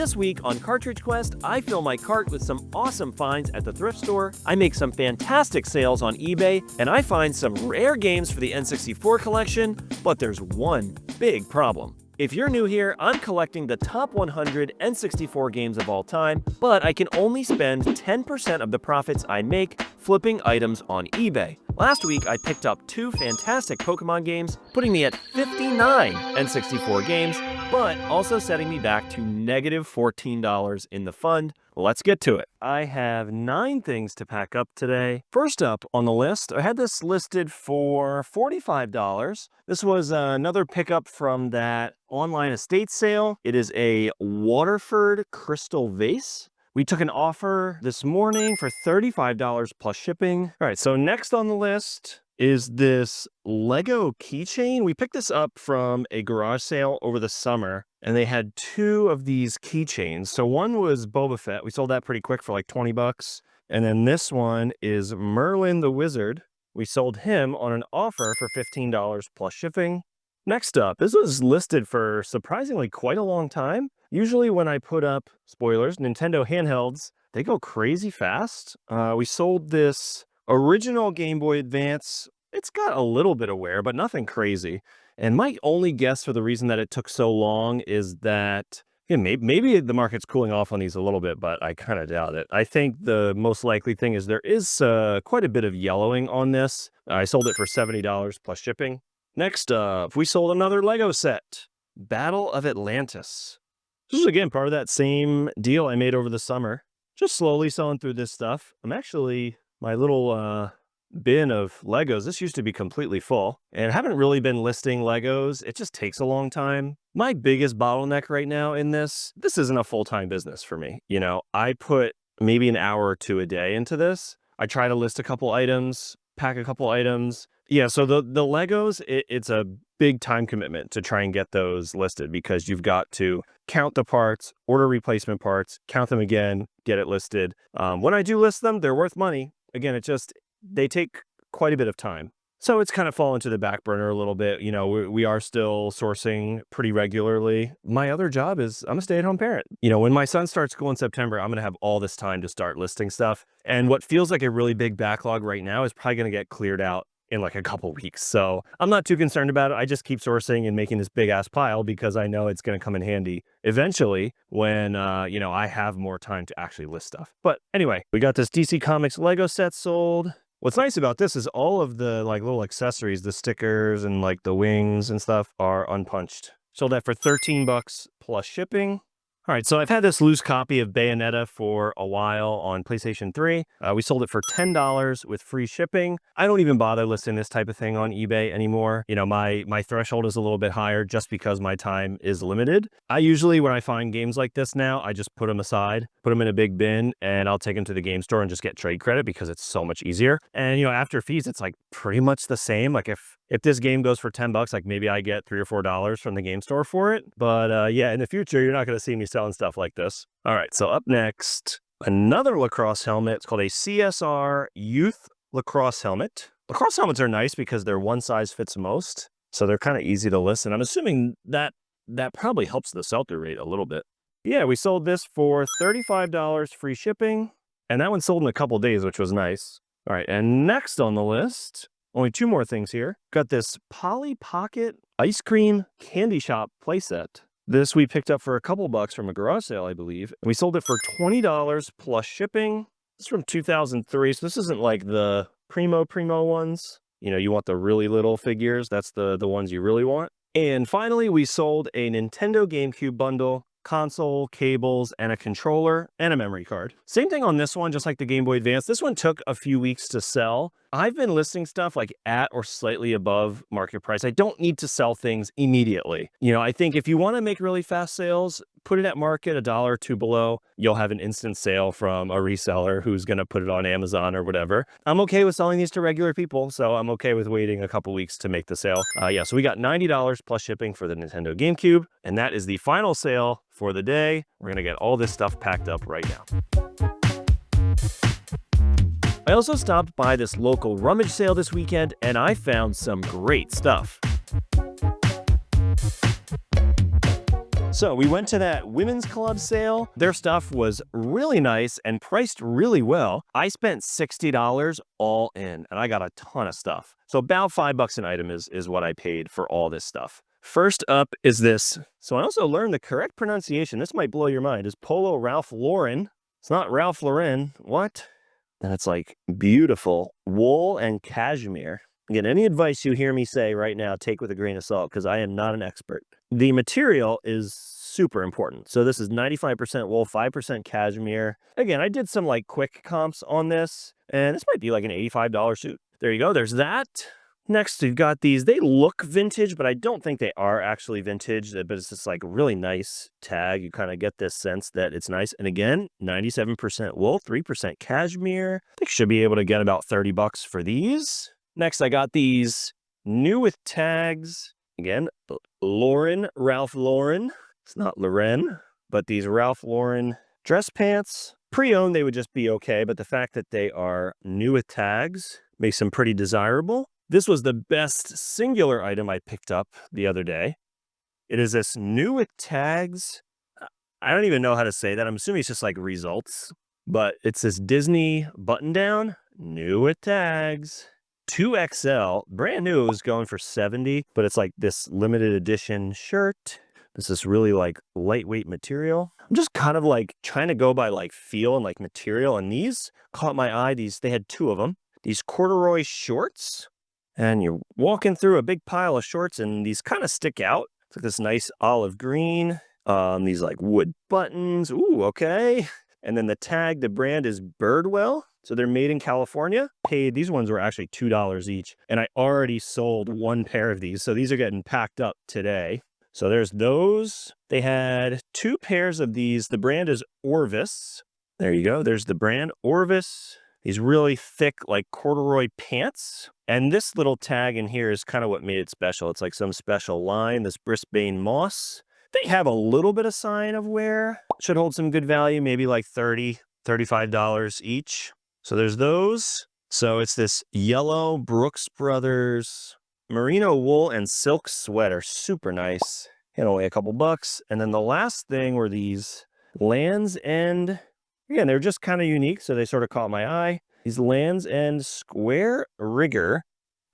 This week on Cartridge Quest, I fill my cart with some awesome finds at the thrift store, I make some fantastic sales on eBay, and I find some rare games for the N64 collection, but there's one big problem. If you're new here, I'm collecting the top 100 N64 games of all time, but I can only spend 10% of the profits I make flipping items on eBay. Last week, I picked up 2 fantastic Pokemon games, putting me at 59 N64 games, but also setting me back to negative $14 in the fund. Let's get to it. I have 9 things to pack up today. First up on the list, I had this listed for $45. This was another pickup from that online estate sale. It is a Waterford crystal vase. We took an offer this morning for $35 plus shipping. All right, so next on the list is this Lego keychain. We picked this up from a garage sale over the summer, and they had 2 of these keychains. So one was Boba Fett. We sold that pretty quick for like 20 bucks. And then this one is Merlin the Wizard. We sold him on an offer for $15 plus shipping. Next up, this was listed for surprisingly quite a long time. Usually when I put up, spoilers, Nintendo handhelds, they go crazy fast. We sold this original Game Boy Advance. It's got a little bit of wear, but nothing crazy. And my only guess for the reason that it took so long is that maybe the market's cooling off on these a little bit, but I kind of doubt it. I think the most likely thing is there is quite a bit of yellowing on this. I sold it for $70 plus shipping. Next up, we sold another Lego set, Battle of Atlantis. This is, again, part of that same deal I made over the summer. Just slowly selling through this stuff. My little bin of Legos, this used to be completely full. And I haven't really been listing Legos. It just takes a long time. My biggest bottleneck right now in this isn't a full-time business for me. You know, I put maybe an hour or 2 a day into this. I try to list a couple items, pack a couple items. Yeah, so the Legos, it's a big time commitment to try and get those listed because you've got to count the parts, order replacement parts, count them again, get it listed. When I do list them, they're worth money. Again, they take quite a bit of time. So it's kind of fallen to the back burner a little bit. You know, we are still sourcing pretty regularly. My other job is I'm a stay-at-home parent. You know, when my son starts school in September, I'm going to have all this time to start listing stuff. And what feels like a really big backlog right now is probably going to get cleared out in like a couple weeks. So I'm not too concerned about it. I just keep sourcing and making this big ass pile because I know it's going to come in handy eventually when, I have more time to actually list stuff. But anyway, we got this DC Comics Lego set sold. What's nice about this is all of the like little accessories, the stickers and like the wings and stuff are unpunched. Sold that for 13 bucks plus shipping. All right, so I've had this loose copy of Bayonetta for a while on PlayStation 3. We sold it for $10 with free shipping. I don't even bother listing this type of thing on eBay anymore. You know, my threshold is a little bit higher just because my time is limited. I usually, when I find games like this now, I just put them aside, put them in a big bin, and I'll take them to the game store and just get trade credit because it's so much easier. And, after fees, it's like pretty much the same. Like if this game goes for 10 bucks, like maybe I get $3 or $4 from the game store for it. But yeah, in the future, you're not going to see me selling stuff like this. All right, so up next, another lacrosse helmet. It's called a CSR Youth Lacrosse Helmet. Lacrosse helmets are nice because they're one size fits most. So they're kind of easy to list. And I'm assuming that probably helps the sell-through rate a little bit. Yeah, we sold this for $35 free shipping. And that one sold in a couple days, which was nice. All right, and next on the list, only 2 more things here. Got this Polly Pocket ice cream candy shop playset. This we picked up for a couple bucks from a garage sale, I believe. We sold it for $20 plus shipping. This is from 2003, so this isn't like the primo ones. You want the really little figures. That's the ones you really want. And finally, we sold a Nintendo GameCube bundle, console, cables, and a controller, and a memory card. Same thing on this one, just like the Game Boy Advance. This one took a few weeks to sell. I've been listing stuff like at or slightly above market price. I don't need to sell things immediately. I think if you want to make really fast sales, put it at market, $1 or $2 below. You'll have an instant sale from a reseller who's going to put it on Amazon or whatever. I'm okay with selling these to regular people, so I'm okay with waiting a couple weeks to make the sale. So we got $90 plus shipping for the Nintendo GameCube, and that is the final sale for the day. We're going to get all this stuff packed up right now. I also stopped by this local rummage sale this weekend, and I found some great stuff. So we went to that women's club sale. Their stuff was really nice and priced really well. I spent $60 all in, and I got a ton of stuff. So about $5 an item is what I paid for all this stuff. First up is this. So I also learned the correct pronunciation. This might blow your mind. Is Polo Ralph Lauren. It's not Ralph Lauren. What? And it's like beautiful wool and cashmere. Again, any advice you hear me say right now, take with a grain of salt, because I am not an expert. The material is super important. So this is 95% wool, 5% cashmere. Again, I did some like quick comps on this, and this might be like an $85 suit. There you go. There's that. Next, we've got these. They look vintage, but I don't think they are actually vintage, but it's just like a really nice tag. You kind of get this sense that it's nice. And again, 97% wool, 3% cashmere. I think should be able to get about $30 for these. Next, I got these new with tags. Again, Lauren, Ralph Lauren. It's not Lauren, but these Ralph Lauren dress pants. Pre-owned, they would just be okay, but the fact that they are new with tags makes them pretty desirable. This was the best singular item I picked up the other day. It is this new with tags. I don't even know how to say that. I'm assuming it's just like results, but it's this Disney button down, new with tags. 2XL, brand new. It was going for $70, but it's like this limited edition shirt. This is really like lightweight material. I'm just kind of like trying to go by like feel and like material, and these caught my eye. They had two of them. These corduroy shorts, and you're walking through a big pile of shorts, and these kind of stick out. It's like this nice olive green. These like wood buttons. Ooh, okay. And then the tag, the brand is Birdwell. So they're made in California. These ones were actually $2 each. And I already sold one pair of these. So these are getting packed up today. So there's those. They had two pairs of these. The brand is Orvis. There you go. There's the brand Orvis. These really thick, like corduroy pants. And this little tag in here is kind of what made it special. It's like some special line, this Brisbane moss. They have a little bit of sign of wear. Should hold some good value, maybe like $30, $35 each. So there's those. So it's this yellow Brooks Brothers merino wool and silk sweater. Super nice. And only a couple bucks. And then the last thing were these Land's End. Again, they're just kind of unique, so they sort of caught my eye. These Land's End Square Rigger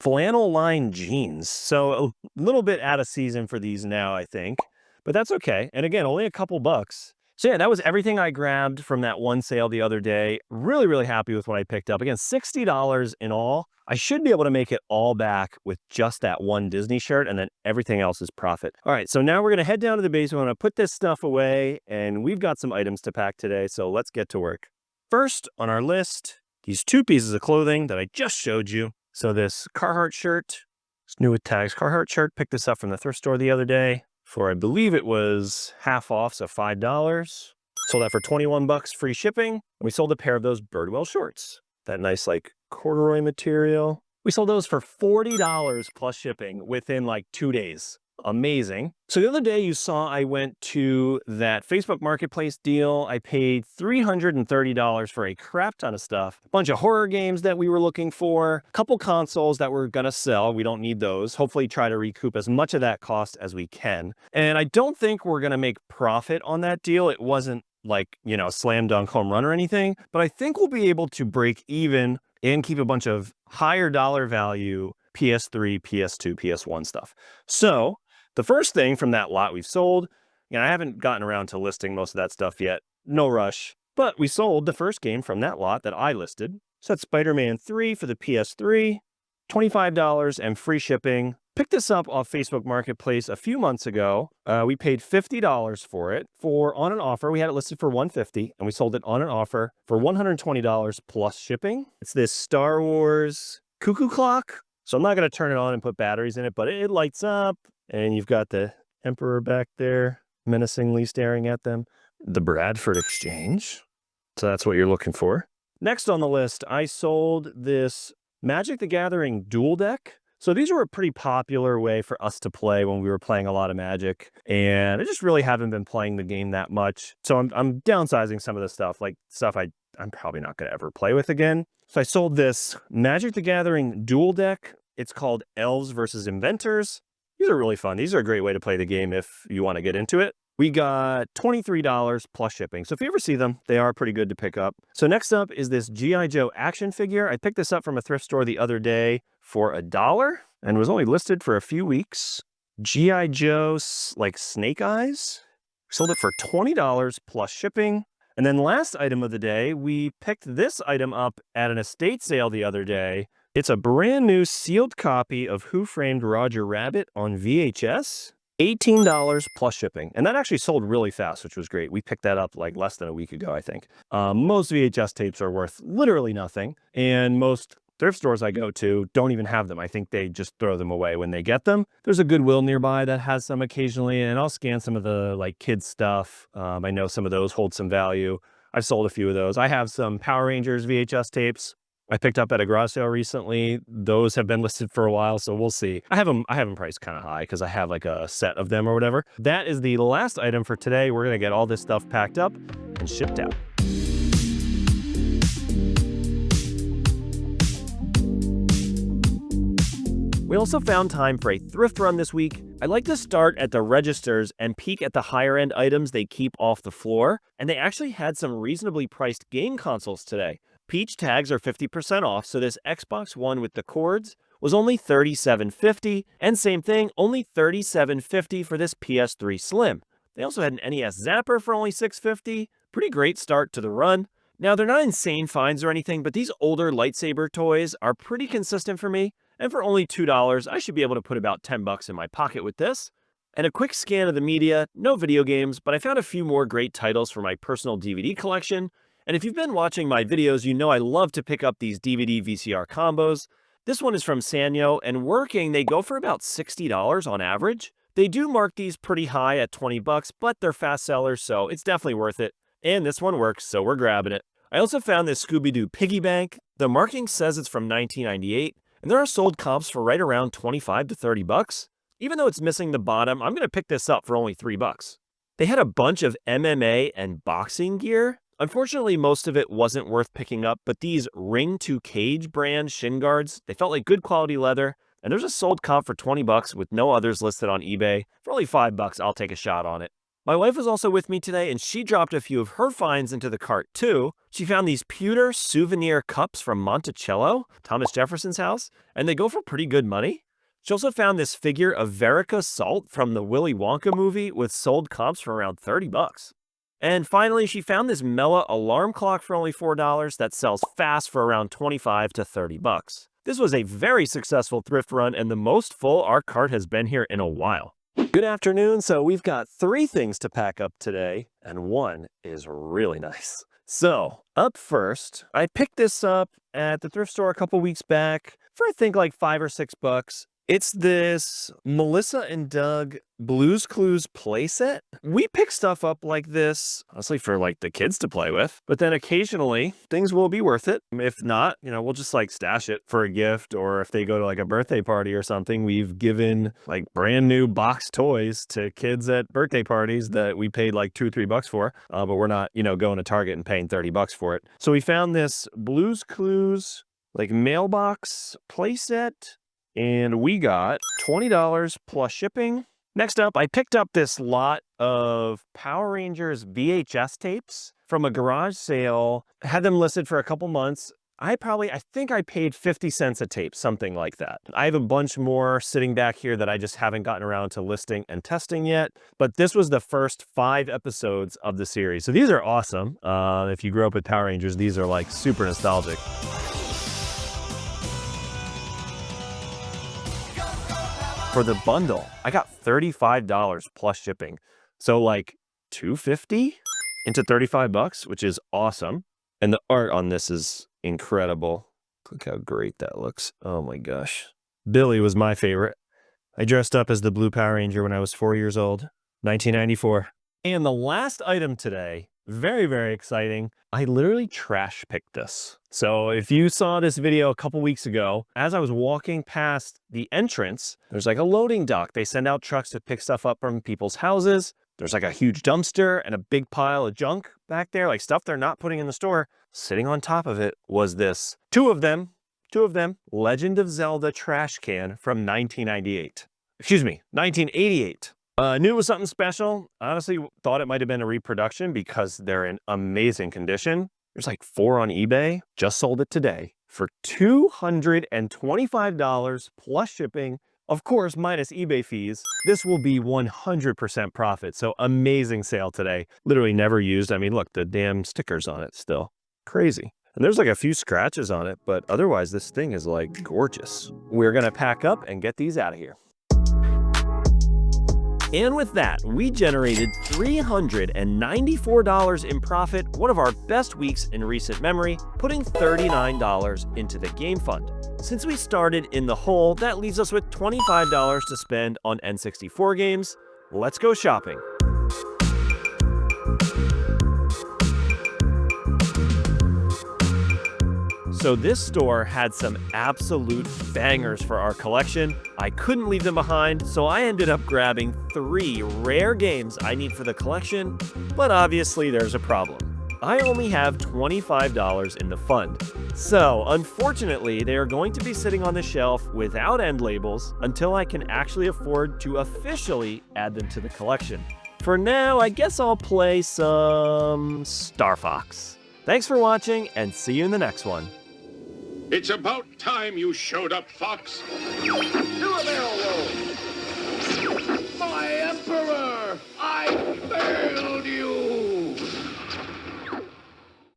flannel line jeans. So a little bit out of season for these now, I think. But that's okay. And again, only a couple bucks. So yeah, that was everything I grabbed from that one sale the other day. Really, really happy with what I picked up. Again, $60 in all. I should be able to make it all back with just that one Disney shirt, and then everything else is profit. All right, so now we're gonna head down to the basement. I'm gonna put this stuff away, and we've got some items to pack today, so let's get to work. First on our list, these two pieces of clothing that I just showed you. So this Carhartt shirt, it's new with tags Carhartt shirt. Picked this up from the thrift store the other day for, I believe it was half off, so $5. Sold that for 21 bucks, free shipping. And we sold a pair of those Birdwell shorts. That nice like corduroy material. We sold those for $40 plus shipping within like 2 days. Amazing. So the other day you saw I went to that Facebook Marketplace deal. I paid $330 for a crap ton of stuff. A bunch of horror games that we were looking for. A couple consoles that we're gonna sell. We don't need those. Hopefully try to recoup as much of that cost as we can. And I don't think we're gonna make profit on that deal. It wasn't like, you know, slam dunk home run or anything, but I think we'll be able to break even and keep a bunch of higher dollar value PS3, PS2, PS1 stuff. So the first thing from that lot we've sold, and I haven't gotten around to listing most of that stuff yet, no rush, but we sold the first game from that lot that I listed. So that's Spider-Man 3 for the PS3, $25 and free shipping. Picked this up off Facebook Marketplace a few months ago. We paid $50 for it on an offer. We had it listed for $150 and we sold it on an offer for $120 plus shipping. It's this Star Wars cuckoo clock. So I'm not going to turn it on and put batteries in it, but it lights up. And you've got the Emperor back there menacingly staring at them. The Bradford Exchange. So that's what you're looking for. Next on the list, I sold this Magic the Gathering dual deck. So these were a pretty popular way for us to play when we were playing a lot of Magic. And I just really haven't been playing the game that much. So I'm downsizing some of the stuff, like stuff I'm probably not going to ever play with again. So I sold this Magic the Gathering dual deck. It's called Elves versus Inventors. These are really fun. These are a great way to play the game if you want to get into it. We got $23 plus shipping. So if you ever see them, they are pretty good to pick up. So next up is this G.I. Joe action figure. I picked this up from a thrift store the other day for $1 and was only listed for a few weeks. G.I. Joe, like Snake Eyes. Sold it for $20 plus shipping. And then last item of the day, we picked this item up at an estate sale the other day. It's a brand new sealed copy of Who Framed Roger Rabbit on VHS. $18 plus shipping. And that actually sold really fast, which was great. We picked that up like less than a week ago, I think. Most VHS tapes are worth literally nothing. And most thrift stores I go to don't even have them. I think they just throw them away when they get them. There's a Goodwill nearby that has some occasionally, and I'll scan some of the like kids stuff. I know some of those hold some value. I've sold a few of those. I have some Power Rangers VHS tapes I picked up at a garage sale recently. Those have been listed for a while, so we'll see. I have them priced kind of high because I have like a set of them or whatever. That is the last item for today. We're gonna get all this stuff packed up and shipped out. We also found time for a thrift run this week. I like to start at the registers and peek at the higher end items they keep off the floor, and they actually had some reasonably priced game consoles today. Peach tags are 50% off, so this Xbox One with the cords was only $37.50, and same thing, only $37.50 for this PS3 Slim. They also had an NES Zapper for only $6.50. Pretty great start to the run. Now, they're not insane finds or anything, but these older lightsaber toys are pretty consistent for me, and for only $2, I should be able to put about $10 in my pocket with this. And a quick scan of the media, no video games, but I found a few more great titles for my personal DVD collection. And if you've been watching my videos, you know I love to pick up these DVD VCR combos. This one is from Sanyo, and working, they go for about $60 on average. They do mark these pretty high at $20, but they're fast sellers, so it's definitely worth it. And this one works, so we're grabbing it. I also found this Scooby-Doo piggy bank. The marking says it's from 1998, and there are sold comps for right around $25 to $30. Even though it's missing the bottom, I'm going to pick this up for only $3. They had a bunch of MMA and boxing gear. Unfortunately, most of it wasn't worth picking up, but these Ring to Cage brand shin guards, they felt like good quality leather, and there's a sold comp for $20 with no others listed on eBay. For only $5, I'll take a shot on it. My wife was also with me today, and she dropped a few of her finds into the cart too. She found these pewter souvenir cups from Monticello, Thomas Jefferson's house, and they go for pretty good money. She also found this figure of Verica Salt from the Willy Wonka movie with sold comps for around $30. And finally, she found this Mela alarm clock for only $4 that sells fast for around $25 to $30. This was a very successful thrift run and the most full our cart has been here in a while. Good afternoon. So we've got 3 things to pack up today, and one is really nice. So up first, I picked this up at the thrift store a couple weeks back for I think like $5 or $6. It's this Melissa and Doug Blue's Clues playset. We pick stuff up like this, honestly, for like the kids to play with, but then occasionally things will be worth it. If not, we'll just like stash it for a gift, or if they go to like a birthday party or something, we've given like brand new box toys to kids at birthday parties that we paid like $2 or $3 for, but we're not, going to Target and paying $30 for it. So we found this Blue's Clues like mailbox playset, and we got $20 plus shipping. Next up, I picked up this lot of Power Rangers VHS tapes from a garage sale. I had them listed for a couple months. I think I paid 50 cents a tape, something like that. I have a bunch more sitting back here that I just haven't gotten around to listing and testing yet, but this was the first 5 episodes of the series. So these are awesome. If you grew up with Power Rangers, these are like super nostalgic. For the bundle, I got $35 plus shipping. So like $250 into $35, which is awesome. And the art on this is incredible. Look how great that looks. Oh my gosh. Billy was my favorite. I dressed up as the Blue Power Ranger when I was 4 years old, 1994. And the last item today, very, very exciting. I literally trash picked this. So if you saw this video a couple weeks ago, as I was walking past the entrance, there's like a loading dock. They send out trucks to pick stuff up from people's houses. There's like a huge dumpster and a big pile of junk back there, like stuff they're not putting in the store. Sitting on top of it was this, two of them, Legend of Zelda trash can from 1998. Excuse me, 1988. Knew it was something special. Honestly, thought it might have been a reproduction because they're in amazing condition. There's like 4 on eBay. Just sold it today for $225 plus shipping. Of course, minus eBay fees. This will be 100% profit. So amazing sale today. Literally never used. I mean, look, the damn stickers on it still. Crazy. And there's like a few scratches on it, but otherwise this thing is like gorgeous. We're gonna pack up and get these out of here. And with that, we generated $394 in profit, one of our best weeks in recent memory, putting $39 into the game fund. Since we started in the hole, that leaves us with $25 to spend on N64 games. Let's go shopping. So this store had some absolute bangers for our collection. I couldn't leave them behind, so I ended up grabbing 3 rare games I need for the collection, but obviously there's a problem. I only have $25 in the fund. So unfortunately, they are going to be sitting on the shelf without end labels until I can actually afford to officially add them to the collection. For now, I guess I'll play some Star Fox. Thanks for watching and see you in the next one. It's about time you showed up, Fox. Do a barrel